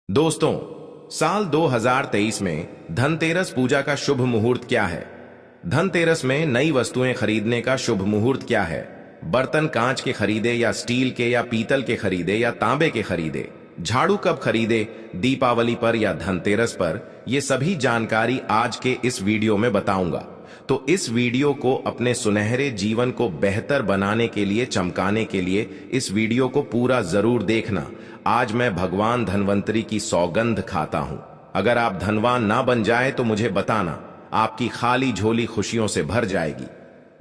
दोस्तों, साल 2023 में धनतेरस पूजा का शुभ मुहूर्त क्या है? धनतेरस में नई वस्तुएं खरीदने का शुभ मुहूर्त क्या है? बर्तन कांच के खरीदे या स्टील के या पीतल के खरीदे या तांबे के खरीदे? झाड़ू कब खरीदे, दीपावली पर या धनतेरस पर? ये सभी जानकारी आज के इस वीडियो में बताऊंगा। तो इस वीडियो को अपने सुनहरे जीवन को बेहतर बनाने के लिए, चमकाने के लिए इस वीडियो को पूरा जरूर देखना। आज मैं भगवान धनवंतरी की सौगंध खाता हूं। अगर आप धनवान ना बन जाए तो मुझे बताना, आपकी खाली झोली खुशियों से भर जाएगी।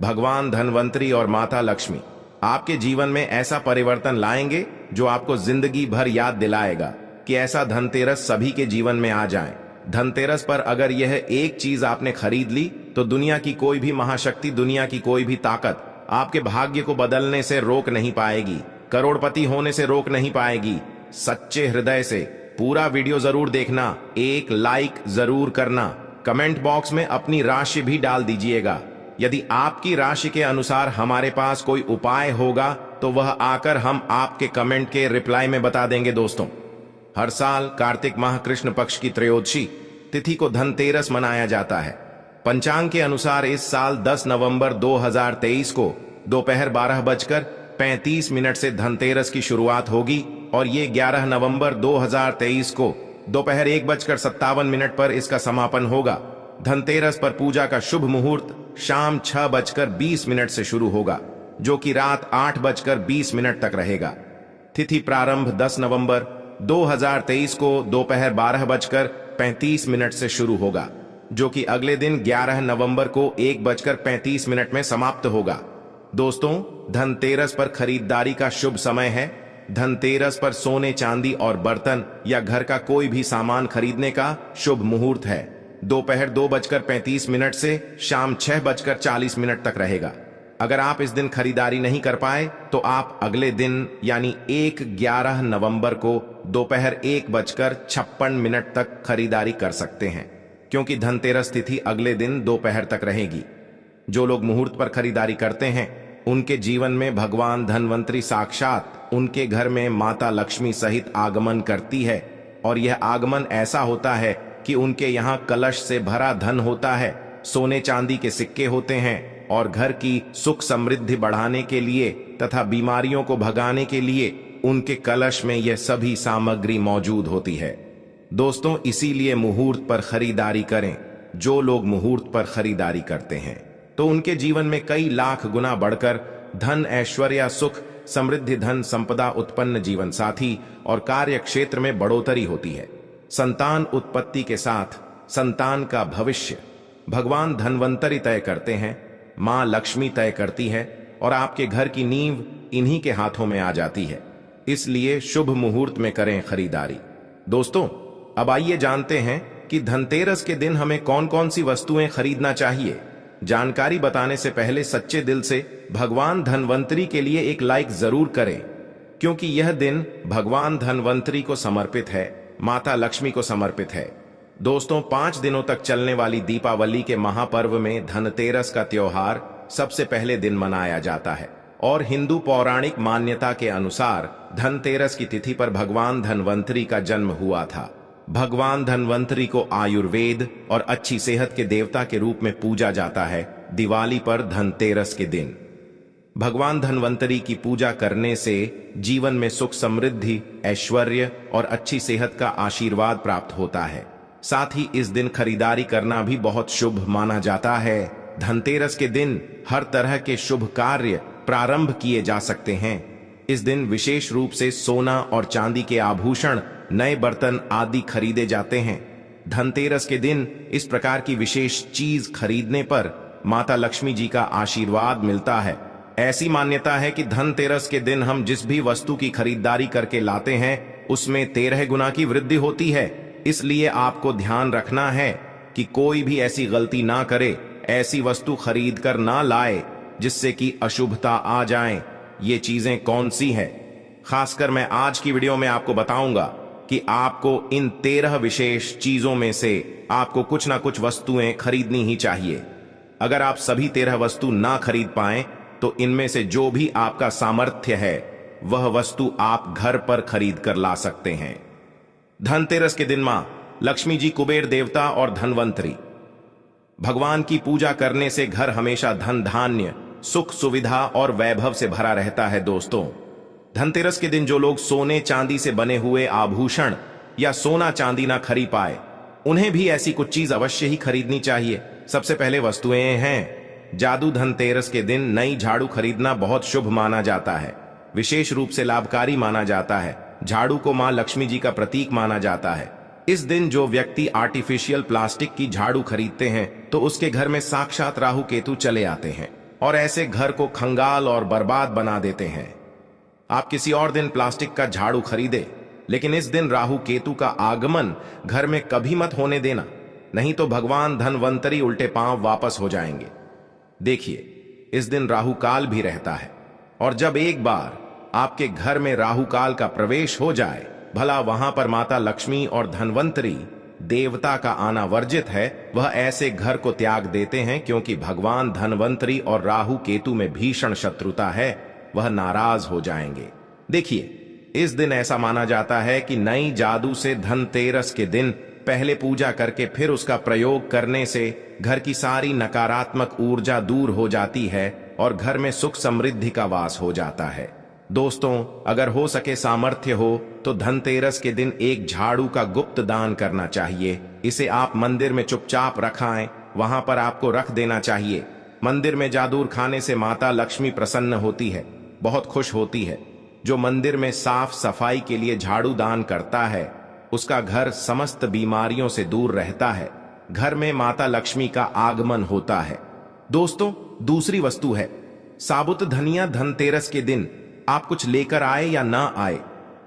भगवान धनवंतरी और माता लक्ष्मी आपके जीवन में ऐसा परिवर्तन लाएंगे जो आपको जिंदगी भर याद दिलाएगा कि ऐसा धनतेरस सभी के जीवन में आ जाए। धनतेरस पर अगर यह एक चीज आपने खरीद ली तो दुनिया की कोई भी महाशक्ति, दुनिया की कोई भी ताकत आपके भाग्य को बदलने से रोक नहीं पाएगी, करोड़पति होने से रोक नहीं पाएगी। सच्चे हृदय से पूरा वीडियो जरूर देखना, एक लाइक जरूर करना, कमेंट बॉक्स में अपनी राशि भी डाल दीजिएगा। यदि आपकी राशि के अनुसार हमारे पास कोई उपाय होगा तो वह आकर हम आपके कमेंट के रिप्लाई में बता देंगे। दोस्तों, हर साल कार्तिक माह कृष्ण पक्ष की त्रयोदशी तिथि को धनतेरस मनाया जाता है। पंचांग के अनुसार इस साल 10 नवंबर 2023 को दोपहर 12:35 से धनतेरस की शुरुआत होगी और ये 11 नवंबर 2023 को दोपहर 1:57 पर इसका समापन होगा। धनतेरस पर पूजा का शुभ मुहूर्त शाम 6:20 से शुरू होगा, जो कि रात 8:20 तक रहेगा। तिथि प्रारंभ 10 नवंबर 2023 को दोपहर 12:35 से शुरू होगा, जो कि अगले दिन 11 नवंबर को 1:35 में समाप्त होगा। दोस्तों, धनतेरस पर खरीदारी का शुभ समय है। धनतेरस पर सोने, चांदी और बर्तन या घर का कोई भी सामान खरीदने का शुभ मुहूर्त है। दोपहर 2:35 से शाम 6:40 तक रहेगा। अगर आप इस दिन खरीदारी नहीं कर पाए तो आप अगले दिन यानी 11 नवंबर को दोपहर 1:56 तक खरीदारी कर सकते हैं, क्योंकि धनतेरस तिथि अगले दिन दोपहर तक रहेगी। जो लोग मुहूर्त पर खरीदारी करते हैं उनके जीवन में भगवान धनवंतरी साक्षात उनके घर में माता लक्ष्मी सहित आगमन करती है, और यह आगमन ऐसा होता है कि उनके यहाँ कलश से भरा धन होता है, सोने चांदी के सिक्के होते हैं, और घर की सुख समृद्धि बढ़ाने के लिए तथा बीमारियों को भगाने के लिए उनके कलश में यह सभी सामग्री मौजूद होती है। दोस्तों, इसीलिए मुहूर्त पर खरीदारी करें। जो लोग मुहूर्त पर खरीदारी करते हैं तो उनके जीवन में कई लाख गुना बढ़कर धन, ऐश्वर्य, सुख समृद्धि, धन संपदा, उत्पन्न जीवन साथी और कार्य क्षेत्र में बढ़ोतरी होती है। संतान उत्पत्ति के साथ संतान का भविष्य भगवान धनवंतरी तय करते हैं, मां लक्ष्मी तय करती है, और आपके घर की नींव इन्हीं के हाथों में आ जाती है। इसलिए शुभ मुहूर्त में करें खरीदारी। दोस्तों, अब आइए जानते हैं कि धनतेरस के दिन हमें कौन कौन सी वस्तुएं खरीदना चाहिए। जानकारी बताने से पहले सच्चे दिल से भगवान धनवंतरी के लिए एक लाइक जरूर करें, क्योंकि यह दिन भगवान धनवंतरी को समर्पित है, माता लक्ष्मी को समर्पित है। दोस्तों, 5 दिनों तक चलने वाली दीपावली के महापर्व में धनतेरस का त्योहार सबसे पहले दिन मनाया जाता है, और हिंदू पौराणिक मान्यता के अनुसार धनतेरस की तिथि पर भगवान धनवंतरी का जन्म हुआ था। भगवान धनवंतरी को आयुर्वेद और अच्छी सेहत के देवता के रूप में पूजा जाता है। दिवाली पर धनतेरस के दिन भगवान धनवंतरी की पूजा करने से जीवन में सुख समृद्धि, ऐश्वर्य और अच्छी सेहत का आशीर्वाद प्राप्त होता है। साथ ही इस दिन खरीदारी करना भी बहुत शुभ माना जाता है। धनतेरस के दिन हर तरह के शुभ कार्य प्रारंभ किए जा सकते हैं। इस दिन विशेष रूप से सोना और चांदी के आभूषण, नए बर्तन आदि खरीदे जाते हैं। धनतेरस के दिन इस प्रकार की विशेष चीज खरीदने पर माता लक्ष्मी जी का आशीर्वाद मिलता है। ऐसी मान्यता है कि धनतेरस के दिन हम जिस भी वस्तु की खरीदारी करके लाते हैं उसमें 13 गुना की वृद्धि होती है। इसलिए आपको ध्यान रखना है कि कोई भी ऐसी गलती ना करे, ऐसी वस्तु खरीद कर ना लाए जिससे कि अशुभता आ जाए। ये चीजें कौन सी है, खासकर मैं आज की वीडियो में आपको बताऊंगा कि आपको इन 13 विशेष चीजों में से आपको कुछ ना कुछ वस्तुएं खरीदनी ही चाहिए। अगर आप सभी 13 वस्तु ना खरीद पाएं तो इनमें से जो भी आपका सामर्थ्य है वह वस्तु आप घर पर खरीद कर ला सकते हैं। धनतेरस के दिन मां लक्ष्मी जी, कुबेर देवता और धनवंतरी भगवान की पूजा करने से घर हमेशा धन धान्य, सुख सुविधा और वैभव से भरा रहता है। दोस्तों, धनतेरस के दिन जो लोग सोने चांदी से बने हुए आभूषण या सोना चांदी ना खरीद पाए, उन्हें भी ऐसी कुछ चीज अवश्य ही खरीदनी चाहिए। सबसे पहले वस्तुएं हैं जादू। धनतेरस के दिन नई झाड़ू खरीदना बहुत शुभ माना जाता है, विशेष रूप से लाभकारी माना जाता है। झाड़ू को मां लक्ष्मी जी का प्रतीक माना जाता है। इस दिन जो व्यक्ति आर्टिफिशियल प्लास्टिक की झाड़ू खरीदते हैं तो उसके घर में साक्षात राहु केतु चले आते हैं और ऐसे घर को खंगाल और बर्बाद बना देते हैं। आप किसी और दिन प्लास्टिक का झाड़ू खरीदे, लेकिन इस दिन राहु केतु का आगमन घर में कभी मत होने देना, नहीं तो भगवान धनवंतरी उल्टे पांव वापस हो जाएंगे। देखिए, इस दिन राहु काल भी रहता है और जब एक बार आपके घर में राहु काल का प्रवेश हो जाए, भला वहां पर माता लक्ष्मी और धनवंतरी देवता का आना वर्जित है। वह ऐसे घर को त्याग देते हैं क्योंकि भगवान धनवंतरी और राहु केतु में भीषण शत्रुता है, वह नाराज हो जाएंगे। देखिए, इस दिन ऐसा माना जाता है कि नई जादू से धनतेरस के दिन पहले पूजा करके फिर उसका प्रयोग करने से घर की सारी नकारात्मक ऊर्जा दूर हो जाती है और घर में सुख समृद्धि का वास हो जाता है। दोस्तों, अगर हो सके, सामर्थ्य हो तो धनतेरस के दिन एक झाड़ू का गुप्त दान करना चाहिए। इसे आप मंदिर में चुपचाप रखाएं, वहां पर आपको रख देना चाहिए। मंदिर में जादूर खाने से माता लक्ष्मी प्रसन्न होती है, बहुत खुश होती है। जो मंदिर में साफ सफाई के लिए झाड़ू दान करता है, उसका घर समस्त बीमारियों से दूर रहता है। घर में माता लक्ष्मी का आगमन होता है। दोस्तों, दूसरी वस्तु है साबुत धनिया। धनतेरस के दिन आप कुछ लेकर आए या ना आए,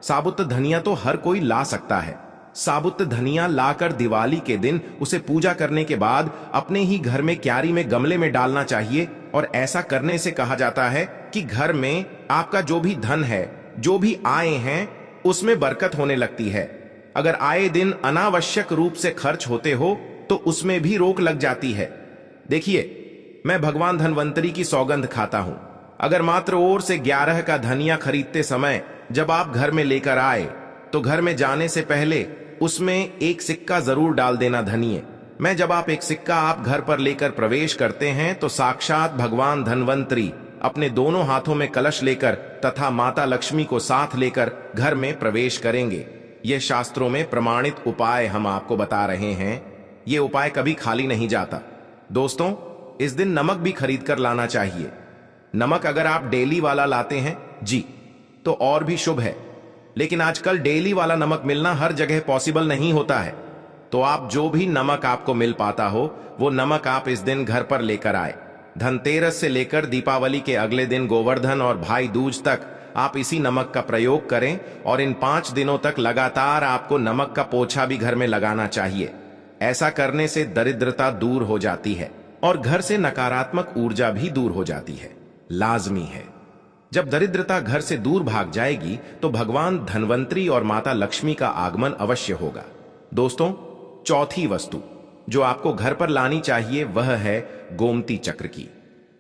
साबुत धनिया तो हर कोई ला सकता है। साबुत धनिया लाकर दिवाली के दिन उसे पूजा करने के बाद अपने ही घर में क्यारी में गमले में डालना चाहिए और ऐसा करने से कहा जाता है कि घर में आपका जो भी धन है, जो भी आए हैं, उसमें बरकत होने लगती है। अगर आए दिन अनावश्यक रूप से खर्च होते हो तो उसमें भी रोक लग जाती है। देखिए, मैं भगवान धनवंतरी की सौगंध खाता हूं, अगर मात्र ओर से 11 का धनिया खरीदते समय जब आप घर में लेकर आए तो घर में जाने से पहले उसमें एक सिक्का जरूर डाल देना धनिये में। जब आप एक सिक्का आप घर पर लेकर प्रवेश करते हैं तो साक्षात भगवान धनवंतरी अपने दोनों हाथों में कलश लेकर तथा माता लक्ष्मी को साथ लेकर घर में प्रवेश करेंगे। यह शास्त्रों में प्रमाणित उपाय हम आपको बता रहे हैं। यह उपाय कभी खाली नहीं जाता। दोस्तों, इस दिन नमक भी खरीद कर लाना चाहिए। नमक अगर आप डेली वाला लाते हैं जी तो और भी शुभ है, लेकिन आजकल डेली वाला नमक मिलना हर जगह पॉसिबल नहीं होता है। तो आप जो भी नमक आपको मिल पाता हो वो नमक आप इस दिन घर पर लेकर आए। धनतेरस से लेकर दीपावली के अगले दिन गोवर्धन और भाई दूज तक आप इसी नमक का प्रयोग करें और इन 5 दिनों तक लगातार आपको नमक का पोछा भी घर में लगाना चाहिए। ऐसा करने से दरिद्रता दूर हो जाती है और घर से नकारात्मक ऊर्जा भी दूर हो जाती है। लाजमी है, जब दरिद्रता घर से दूर भाग जाएगी तो भगवान धनवंतरी और माता लक्ष्मी का आगमन अवश्य होगा। दोस्तों, चौथी वस्तु जो आपको घर पर लानी चाहिए वह है गोमती चक्र की।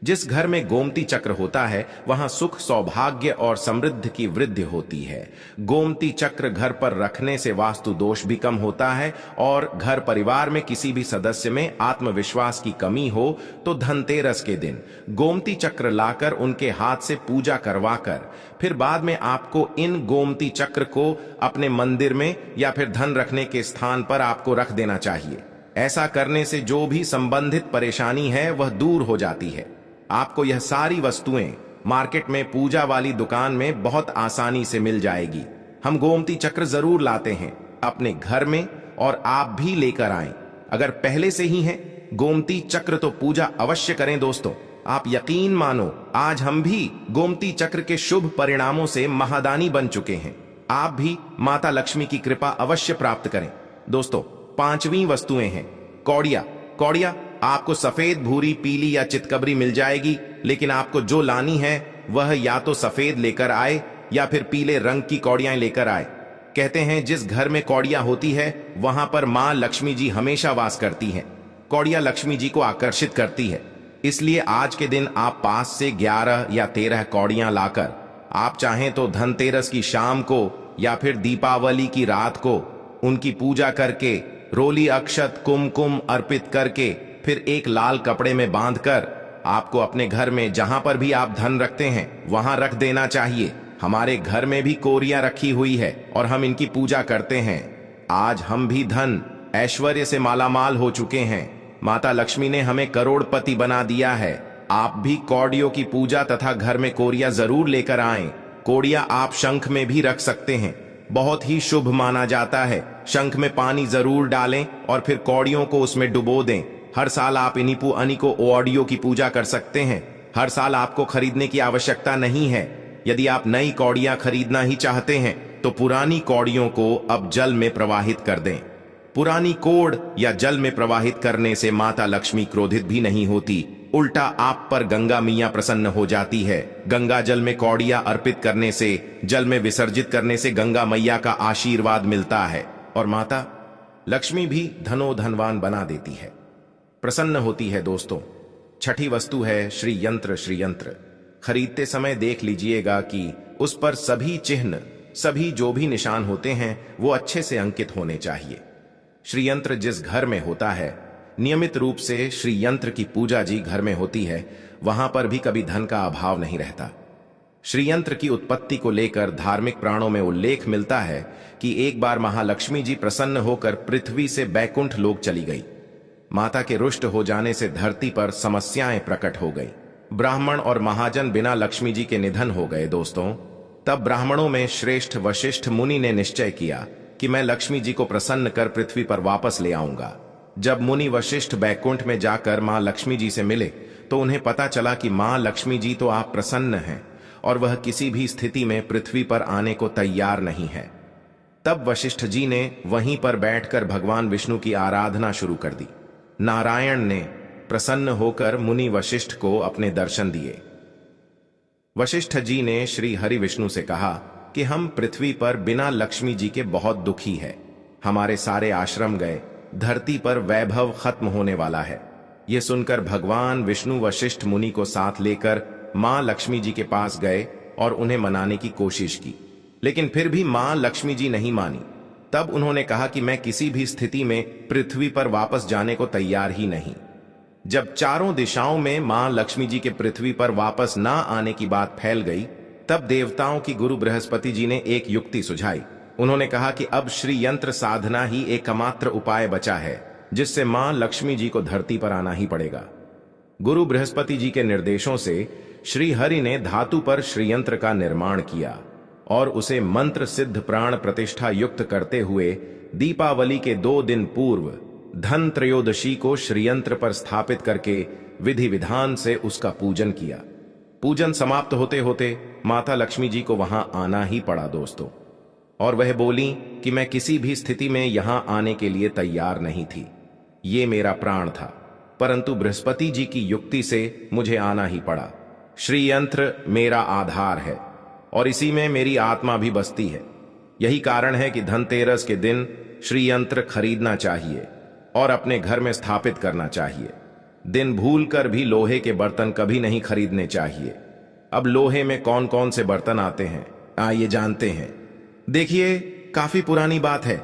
जिस घर में गोमती चक्र होता है वहां सुख, सौभाग्य और समृद्धि की वृद्धि होती है। गोमती चक्र घर पर रखने से वास्तु दोष भी कम होता है और घर परिवार में किसी भी सदस्य में आत्मविश्वास की कमी हो तो धनतेरस के दिन गोमती चक्र लाकर उनके हाथ से पूजा करवाकर फिर बाद में आपको इन गोमती चक्र को अपने मंदिर में या फिर धन रखने के स्थान पर आपको रख देना चाहिए। ऐसा करने से जो भी संबंधित परेशानी है वह दूर हो जाती है। आपको यह सारी वस्तुएं मार्केट में पूजा वाली दुकान में बहुत आसानी से मिल जाएगी। हम गोमती चक्र जरूर लाते हैं अपने घर में और आप भी लेकर आएं। अगर पहले से ही है गोमती चक्र तो पूजा अवश्य करें। दोस्तों, आप यकीन मानो, आज हम भी गोमती चक्र के शुभ परिणामों से महादानी बन चुके हैं। आप भी माता लक्ष्मी की कृपा अवश्य प्राप्त करें। दोस्तों, 5वीं वस्तुएं हैं कौड़िया। कौड़िया आपको सफेद, भूरी, पीली या चितकबरी मिल जाएगी, लेकिन आपको जो लानी है वह या तो सफेद लेकर आए या फिर पीले रंग की कौड़ियां लेकर आए। कहते हैं जिस घर में कौड़िया होती है वहां पर मां लक्ष्मी जी हमेशा वास करती हैं। कौड़िया लक्ष्मी जी को आकर्षित करती है, इसलिए आज के दिन आप पास से 11 या 13 कौड़ियां लाकर आप चाहें तो धनतेरस की शाम को या फिर दीपावली की रात को उनकी पूजा करके, रोली अक्षत कुमकुम अर्पित करके, फिर एक लाल कपड़े में बांधकर आपको अपने घर में जहां पर भी आप धन रखते हैं वहां रख देना चाहिए। हमारे घर में भी कोरियां रखी हुई है और हम इनकी पूजा करते हैं। आज हम भी धन ऐश्वर्य से मालामाल हो चुके हैं। माता लक्ष्मी ने हमें करोड़पति बना दिया है। आप भी कौड़ियों की पूजा तथा घर में कोरिया जरूर लेकर आएं। कोड़िया आप शंख में भी रख सकते हैं, बहुत ही शुभ माना जाता है। शंख में पानी जरूर डालें और फिर कौड़ियों को उसमें डुबो दें। हर साल आप इनिपू अनिको ओडियो की पूजा कर सकते हैं। हर साल आपको खरीदने की आवश्यकता नहीं है। यदि आप नई कौड़ियां खरीदना ही चाहते हैं तो पुरानी कौड़ियों को अब जल में प्रवाहित कर दें। पुरानी कोड़ या जल में प्रवाहित करने से माता लक्ष्मी क्रोधित भी नहीं होती, उल्टा आप पर गंगा मैया प्रसन्न हो जाती है। गंगा जल में कौड़ियां अर्पित करने से, जल में विसर्जित करने से गंगा मैया का आशीर्वाद मिलता है और माता लक्ष्मी भी धनो धनवान बना देती है, प्रसन्न होती है। दोस्तों, छठी वस्तु है श्री यंत्र। श्री यंत्र खरीदते समय देख लीजिएगा कि उस पर सभी चिन्ह, सभी जो भी निशान होते हैं वो अच्छे से अंकित होने चाहिए। श्री यंत्र जिस घर में होता है, नियमित रूप से श्री यंत्र की पूजा जी घर में होती है, वहां पर भी कभी धन का अभाव नहीं रहता। श्री यंत्र की उत्पत्ति को लेकर धार्मिक पुराणों में उल्लेख मिलता है कि एक बार महालक्ष्मी जी प्रसन्न होकर पृथ्वी से बैकुंठ लोक चली गई। माता के रुष्ट हो जाने से धरती पर समस्याएं प्रकट हो गई। ब्राह्मण और महाजन बिना लक्ष्मी जी के निधन हो गए। दोस्तों, तब ब्राह्मणों में श्रेष्ठ वशिष्ठ मुनि ने निश्चय किया कि मैं लक्ष्मी जी को प्रसन्न कर पृथ्वी पर वापस ले आऊंगा। जब मुनि वशिष्ठ बैकुंठ में जाकर मां लक्ष्मी जी से मिले तो उन्हें पता चला कि मां लक्ष्मी जी तो आप प्रसन्न हैं और वह किसी भी स्थिति में पृथ्वी पर आने को तैयार नहीं है। तब वशिष्ठ जी ने वहीं पर बैठकर भगवान विष्णु की आराधना शुरू कर दी। नारायण ने प्रसन्न होकर मुनि वशिष्ठ को अपने दर्शन दिए। वशिष्ठ जी ने श्री हरि विष्णु से कहा कि हम पृथ्वी पर बिना लक्ष्मी जी के बहुत दुखी है। हमारे सारे आश्रम गए, धरती पर वैभव खत्म होने वाला है। यह सुनकर भगवान विष्णु वशिष्ठ मुनि को साथ लेकर मां लक्ष्मी जी के पास गए और उन्हें मनाने की कोशिश की, लेकिन फिर भी मां लक्ष्मी जी नहीं मानी। तब उन्होंने कहा कि मैं किसी भी स्थिति में पृथ्वी पर वापस जाने को तैयार ही नहीं। जब चारों दिशाओं में मां लक्ष्मी जी के पृथ्वी पर वापस ना आने की बात फैल गई, तब देवताओं की गुरु बृहस्पति जी ने एक युक्ति सुझाई। उन्होंने कहा कि अब श्री यंत्र साधना ही एकमात्र उपाय बचा है जिससे मां लक्ष्मी जी को धरती पर आना ही पड़ेगा। गुरु बृहस्पति जी के निर्देशों से श्री हरि ने धातु पर श्री यंत्र का निर्माण किया और उसे मंत्र सिद्ध प्राण प्रतिष्ठा युक्त करते हुए दीपावली के 2 दिन पूर्व धन त्रयोदशी को श्रीयंत्र पर स्थापित करके विधि विधान से उसका पूजन किया। पूजन समाप्त होते होते माता लक्ष्मी जी को वहां आना ही पड़ा दोस्तों, और वह बोली कि मैं किसी भी स्थिति में यहां आने के लिए तैयार नहीं थी। ये मेरा प्राण था, परंतु बृहस्पति जी की युक्ति से मुझे आना ही पड़ा। श्रीयंत्र मेरा आधार है और इसी में मेरी आत्मा भी बसती है। यही कारण है कि धनतेरस के दिन श्रीयंत्र खरीदना चाहिए और अपने घर में स्थापित करना चाहिए। दिन भूलकर भी लोहे के बर्तन कभी नहीं खरीदने चाहिए। अब लोहे में कौन कौन से बर्तन आते हैं आइए जानते हैं। देखिए, काफी पुरानी बात है,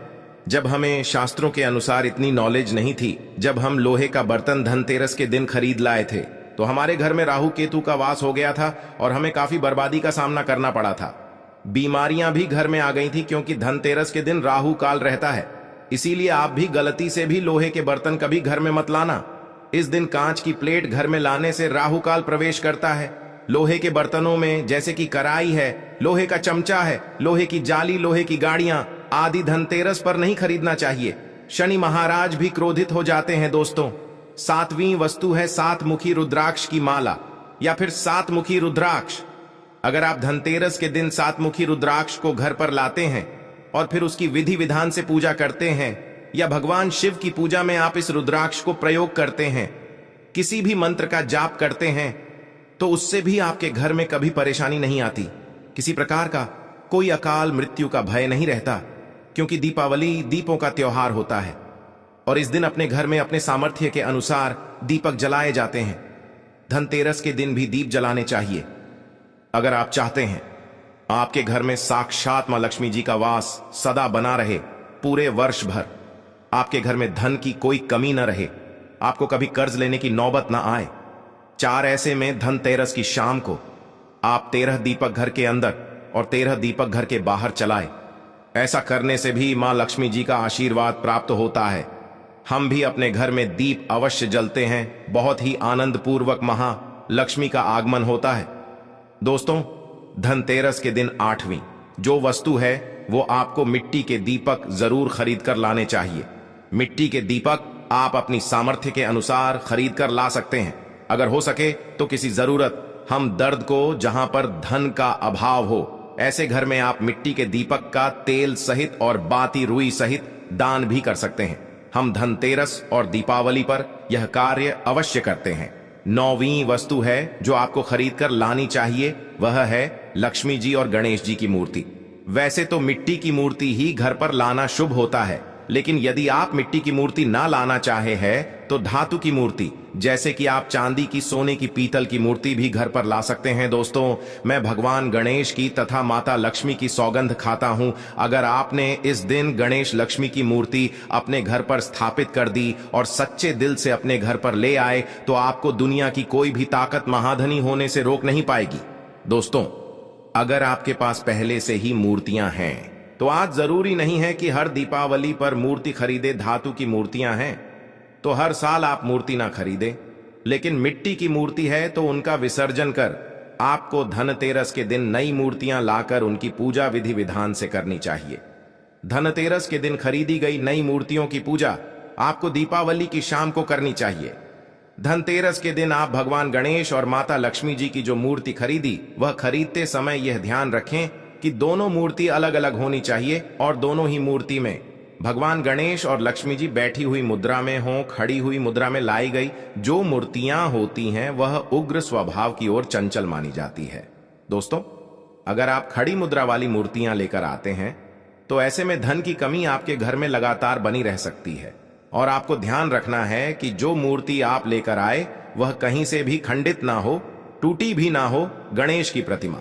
जब हमें शास्त्रों के अनुसार इतनी नॉलेज नहीं थी। जब हम लोहे का बर्तन धनतेरस के दिन खरीद लाए थे तो हमारे घर में राहु केतु का वास हो गया था और हमें काफी बर्बादी का सामना करना पड़ा था। बीमारियां भी घर में आ गई थी क्योंकि धनतेरस के दिन राहु काल रहता है। इसीलिए आप भी गलती से भी लोहे के बर्तन कभी घर में मत लाना। इस दिन कांच की प्लेट घर में लाने से राहु काल प्रवेश करता है। लोहे के बर्तनों में जैसे कि कढ़ाई है, लोहे का चमचा है, लोहे की जाली, लोहे की गाड़ियां आदि धनतेरस पर नहीं खरीदना चाहिए। शनि महाराज भी क्रोधित हो जाते हैं दोस्तों। 7वीं वस्तु है 7 मुखी रुद्राक्ष की माला या फिर 7 मुखी रुद्राक्ष। अगर आप धनतेरस के दिन 7 मुखी रुद्राक्ष को घर पर लाते हैं और फिर उसकी विधि विधान से पूजा करते हैं या भगवान शिव की पूजा में आप इस रुद्राक्ष को प्रयोग करते हैं, किसी भी मंत्र का जाप करते हैं, तो उससे भी आपके घर में कभी परेशानी नहीं आती। किसी प्रकार का कोई अकाल मृत्यु का भय नहीं रहता, क्योंकि दीपावली दीपों का त्योहार होता है और इस दिन अपने घर में अपने सामर्थ्य के अनुसार दीपक जलाए जाते हैं। धनतेरस के दिन भी दीप जलाने चाहिए। अगर आप चाहते हैं आपके घर में साक्षात मां लक्ष्मी जी का वास सदा बना रहे, पूरे वर्ष भर आपके घर में धन की कोई कमी न रहे, आपको कभी कर्ज लेने की नौबत ना आए। 4 ऐसे में धनतेरस की शाम को आप 13 दीपक घर के अंदर और 13 दीपक घर के बाहर जलाए। ऐसा करने से भी मां लक्ष्मी जी का आशीर्वाद प्राप्त होता है। हम भी अपने घर में दीप अवश्य जलते हैं। बहुत ही आनंद पूर्वक महालक्ष्मी का आगमन होता है। दोस्तों, धनतेरस के दिन 8वीं जो वस्तु है वो आपको मिट्टी के दीपक जरूर खरीद कर लाने चाहिए। मिट्टी के दीपक आप अपनी सामर्थ्य के अनुसार खरीद कर ला सकते हैं। अगर हो सके तो किसी जरूरत हम दर्द को जहां पर धन का अभाव हो, ऐसे घर में आप मिट्टी के दीपक का तेल सहित और बाती रुई सहित दान भी कर सकते हैं। हम धनतेरस और दीपावली पर यह कार्य अवश्य करते हैं। 9वीं वस्तु है जो आपको खरीद कर लानी चाहिए, वह है लक्ष्मी जी और गणेश जी की मूर्ति। वैसे तो मिट्टी की मूर्ति ही घर पर लाना शुभ होता है, लेकिन यदि आप मिट्टी की मूर्ति ना लाना चाहे हैं तो धातु की मूर्ति, जैसे कि आप चांदी की, सोने की, पीतल की मूर्ति भी घर पर ला सकते हैं। दोस्तों, मैं भगवान गणेश की तथा माता लक्ष्मी की सौगंध खाता हूं, अगर आपने इस दिन गणेश लक्ष्मी की मूर्ति अपने घर पर स्थापित कर दी और सच्चे दिल से अपने घर पर ले आए तो आपको दुनिया की कोई भी ताकत महाधनी होने से रोक नहीं पाएगी। दोस्तों, अगर आपके पास पहले से ही मूर्तियां हैं तो आज जरूरी नहीं है कि हर दीपावली पर मूर्ति खरीदे। धातु की मूर्तियां हैं तो हर साल आप मूर्ति ना खरीदें, लेकिन मिट्टी की मूर्ति है तो उनका विसर्जन कर आपको धनतेरस के दिन नई मूर्तियां लाकर उनकी पूजा विधि विधान से करनी चाहिए। धनतेरस के दिन खरीदी गई नई मूर्तियों की पूजा आपको दीपावली की शाम को करनी चाहिए। धनतेरस के दिन आप भगवान गणेश और माता लक्ष्मी जी की जो मूर्ति खरीदी, वह खरीदते समय यह ध्यान रखें कि दोनों मूर्ति अलग अलग होनी चाहिए और दोनों ही मूर्ति में भगवान गणेश और लक्ष्मी जी बैठी हुई मुद्रा में हो, खड़ी हुई मुद्रा में लाई गई जो मूर्तियां होती हैं वह उग्र स्वभाव की ओर चंचल मानी जाती है। दोस्तों, अगर आप खड़ी मुद्रा वाली मूर्तियां लेकर आते हैं तो ऐसे में धन की कमी आपके घर में लगातार बनी रह सकती है और आपको ध्यान रखना है कि जो मूर्ति आप लेकर आए वह कहीं से भी खंडित ना हो, टूटी भी ना हो। गणेश की प्रतिमा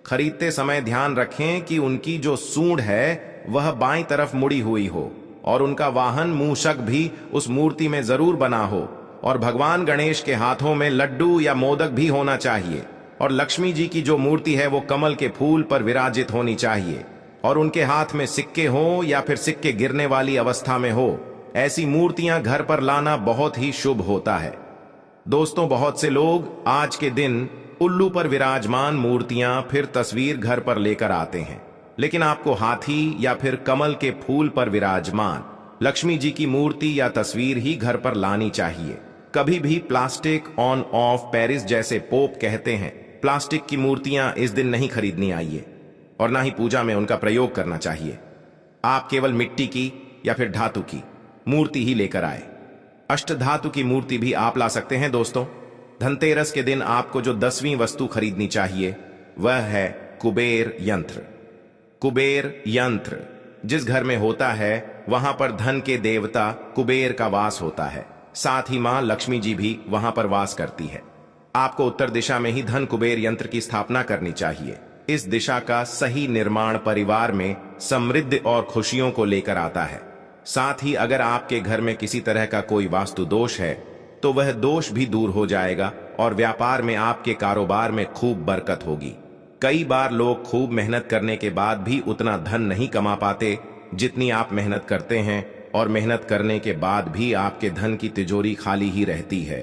खरीदते समय ध्यान रखें कि उनकी जो सूंड है वह बाईं तरफ मुड़ी हुई हो और उनका वाहन मूषक भी उस मूर्ति में जरूर बना हो और भगवान गणेश के हाथों में लड्डू या मोदक भी होना चाहिए और लक्ष्मी जी की जो मूर्ति है वो कमल के फूल पर विराजित होनी चाहिए और उनके हाथ में सिक्के हो या फिर सिक्के गिरने वाली अवस्था में हो। ऐसी मूर्तियां घर पर लाना बहुत ही शुभ होता है। दोस्तों, बहुत से लोग आज के दिन उल्लू पर विराजमान मूर्तियां फिर तस्वीर घर पर लेकर आते हैं, लेकिन आपको हाथी या फिर कमल के फूल पर विराजमान लक्ष्मी जी की मूर्ति या तस्वीर ही घर पर लानी चाहिए। कभी भी प्लास्टिक ऑन ऑफ पेरिस जैसे पोप कहते हैं प्लास्टिक की मूर्तियां इस दिन नहीं खरीदनी आइए और ना ही पूजा में उनका प्रयोग करना चाहिए। आप केवल मिट्टी की या फिर धातु की मूर्ति ही लेकर आए। अष्टधातु की मूर्ति भी आप ला सकते हैं। दोस्तों, धनतेरस के दिन आपको जो 10वीं वस्तु खरीदनी चाहिए वह है कुबेर यंत्र। कुबेर यंत्र जिस घर में होता है वहां पर धन के देवता कुबेर का वास होता है, साथ ही मां लक्ष्मी जी भी वहां पर वास करती है। आपको उत्तर दिशा में ही धन कुबेर यंत्र की स्थापना करनी चाहिए। इस दिशा का सही निर्माण परिवार में समृद्धि और खुशियों को लेकर आता है। साथ ही अगर आपके घर में किसी तरह का कोई वास्तु दोष है तो वह दोष भी दूर हो जाएगा और व्यापार में आपके कारोबार में खूब बरकत होगी। कई बार लोग खूब मेहनत करने के बाद भी उतना धन नहीं कमा पाते जितनी आप मेहनत करते हैं और मेहनत करने के बाद भी आपके धन की तिजोरी खाली ही रहती है।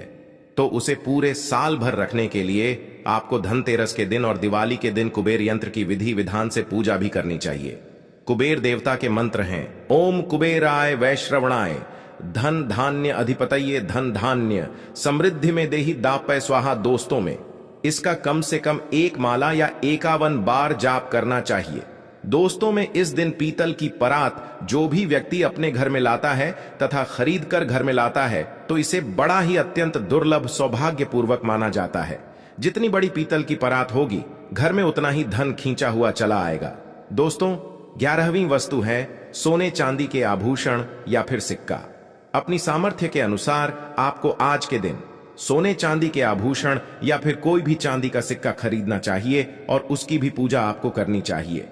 तो उसे पूरे साल भर रखने के लिए आपको धनतेरस के दिन और दिवाली के दिन कुबेर यंत्र की विधि विधान से पूजा भी करनी चाहिए। कुबेर देवता के मंत्र हैं ओम कुबेराय वैश्रवणाय धन धान्य अधिपतये धन धान्य समृद्धि में देहि दापय स्वाहा। दोस्तों में इसका कम से कम 1 माला या 51 बार जाप करना चाहिए। दोस्तों में इस दिन पीतल की परात जो भी व्यक्ति अपने घर में लाता है तथा खरीद कर घर में लाता है तो इसे बड़ा ही अत्यंत दुर्लभ सौभाग्यपूर्वक माना जाता है। जितनी बड़ी पीतल की परात होगी घर में उतना ही धन खींचा हुआ चला आएगा। दोस्तों, 11वीं वस्तु है सोने चांदी के आभूषण या फिर सिक्का। अपनी सामर्थ्य के अनुसार आपको आज के दिन सोने चांदी के आभूषण या फिर कोई भी चांदी का सिक्का खरीदना चाहिए और उसकी भी पूजा आपको करनी चाहिए।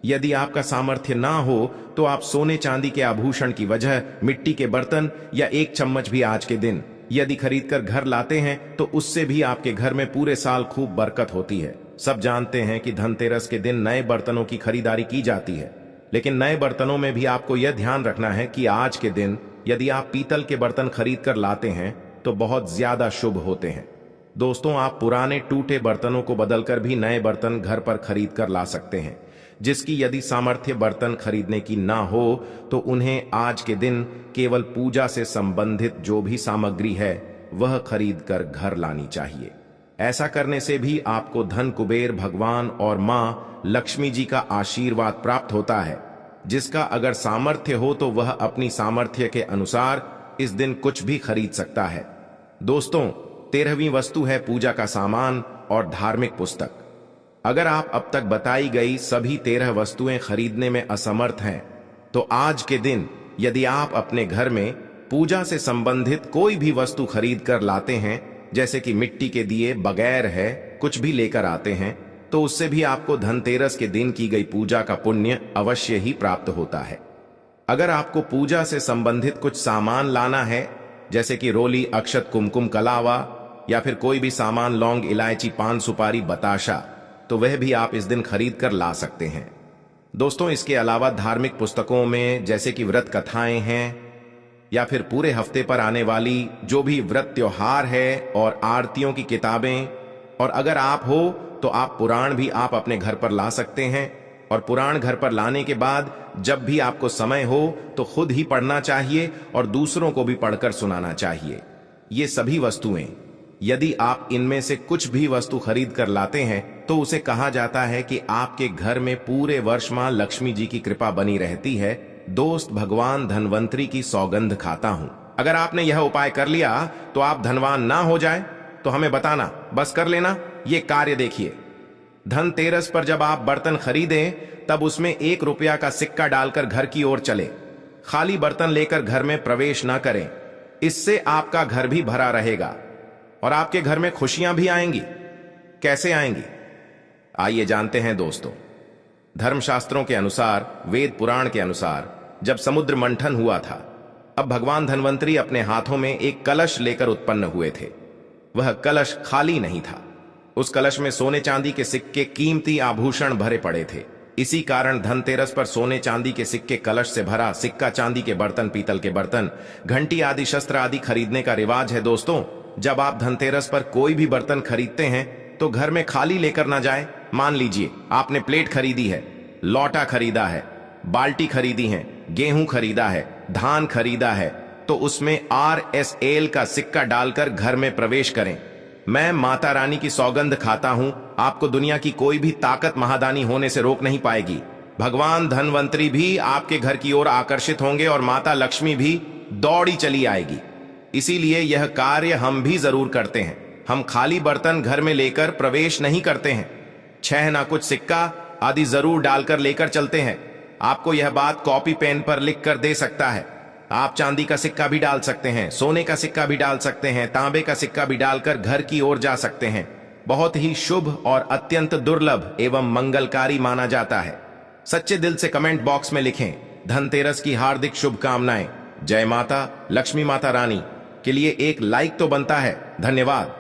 यदि आपका सामर्थ्य ना हो तो आप सोने चांदी के आभूषण की वजह मिट्टी के बर्तन या एक चम्मच भी आज के दिन यदि खरीद कर घर लाते हैं तो उससे भी आपके घर में पूरे साल खूब बरकत होती है। सब जानते हैं कि धनतेरस के दिन नए बर्तनों की खरीदारी की जाती है, लेकिन नए बर्तनों में भी आपको यह ध्यान रखना है कि आज के दिन यदि आप पीतल के बर्तन खरीद कर लाते हैं तो बहुत ज्यादा शुभ होते हैं। दोस्तों, आप पुराने टूटे बर्तनों को बदलकर भी नए बर्तन घर पर खरीद कर ला सकते हैं। जिसकी यदि सामर्थ्य बर्तन खरीदने की ना हो तो उन्हें आज के दिन केवल पूजा से संबंधित जो भी सामग्री है वह खरीद कर घर लानी चाहिए। ऐसा करने से भी आपको धन कुबेर भगवान और मां लक्ष्मी जी का आशीर्वाद प्राप्त होता है। जिसका अगर सामर्थ्य हो तो वह अपनी सामर्थ्य के अनुसार इस दिन कुछ भी खरीद सकता है। दोस्तों, 13वीं वस्तु है पूजा का सामान और धार्मिक पुस्तक। अगर आप अब तक बताई गई सभी 13 वस्तुएं खरीदने में असमर्थ हैं तो आज के दिन यदि आप अपने घर में पूजा से संबंधित कोई भी वस्तु खरीद कर लाते हैं, जैसे कि मिट्टी के दिए बगैर है कुछ भी लेकर आते हैं, तो उससे भी आपको धनतेरस के दिन की गई पूजा का पुण्य अवश्य ही प्राप्त होता है। अगर आपको पूजा से संबंधित कुछ सामान लाना है, जैसे कि रोली, अक्षत, कुमकुम, कलावा या फिर कोई भी सामान, लौंग, इलायची, पान सुपारी, बताशा, तो वह भी आप इस दिन खरीद कर ला सकते हैं। दोस्तों, इसके अलावा धार्मिक पुस्तकों में जैसे कि व्रत कथाएं हैं या फिर पूरे हफ्ते पर आने वाली जो भी व्रत त्योहार है और आरतियों की किताबें, और अगर आप हो तो आप पुराण भी आप अपने घर पर ला सकते हैं। और पुराण घर पर लाने के बाद जब भी आपको समय हो तो खुद ही पढ़ना चाहिए और दूसरों को भी पढ़कर सुनाना चाहिए। ये सभी वस्तुएं यदि आप इनमें से कुछ भी वस्तु खरीद कर लाते हैं तो उसे कहा जाता है कि आपके घर में पूरे वर्ष मां लक्ष्मी जी की कृपा बनी रहती है। दोस्त, भगवान धनवंतरी की सौगंध खाता हूं। अगर आपने यह उपाय कर लिया तो आप धनवान ना हो जाए तो हमें बताना, बस कर लेना। ये कार्य देखिए, धनतेरस पर जब आप बर्तन खरीदें तब उसमें 1 रुपया का सिक्का डालकर घर की ओर चले। खाली बर्तन लेकर घर में प्रवेश ना करें, इससे आपका घर भी भरा रहेगा और आपके घर में खुशियां भी आएंगी। कैसे आएंगी, आइए जानते हैं दोस्तों। धर्मशास्त्रों के अनुसार, वेद पुराण के अनुसार, जब समुद्र मंथन हुआ था, अब भगवान धनवंतरी अपने हाथों में एक कलश लेकर उत्पन्न हुए थे। वह कलश खाली नहीं था, उस कलश में सोने चांदी के सिक्के, कीमती आभूषण भरे पड़े थे। इसी कारण धनतेरस पर सोने चांदी के सिक्के, कलश से भरा सिक्का, चांदी के बर्तन, पीतल के बर्तन, घंटी आदि, शस्त्र आदि खरीदने का रिवाज है। दोस्तों, जब आप धनतेरस पर कोई भी बर्तन खरीदते हैं तो घर में खाली लेकर ना जाए। मान लीजिए आपने प्लेट खरीदी है, लौटा खरीदा है, बाल्टी खरीदी है, गेहूं खरीदा है, धान खरीदा है, तो उसमें RSL का सिक्का डालकर घर में प्रवेश करें। मैं माता रानी की सौगंध खाता हूं, आपको दुनिया की कोई भी ताकत महादानी होने से रोक नहीं पाएगी। भगवान धनवंतरी भी आपके घर की ओर आकर्षित होंगे और माता लक्ष्मी भी दौड़ी चली आएगी। इसीलिए यह कार्य हम भी जरूर करते हैं। हम खाली बर्तन घर में लेकर प्रवेश नहीं करते हैं। 6 ना कुछ सिक्का आदि जरूर डालकर लेकर चलते हैं। आपको यह बात कॉपी पेन पर लिख कर दे सकता है। आप चांदी का सिक्का भी डाल सकते हैं, सोने का सिक्का भी डाल सकते हैं, तांबे का सिक्का भी डालकर घर की ओर जा सकते हैं। बहुत ही शुभ और अत्यंत दुर्लभ एवं मंगलकारी माना जाता है। सच्चे दिल से कमेंट बॉक्स में लिखें, धनतेरस की हार्दिक शुभकामनाएं। जय माता लक्ष्मी माता रानी के लिए एक लाइक तो बनता है। धन्यवाद।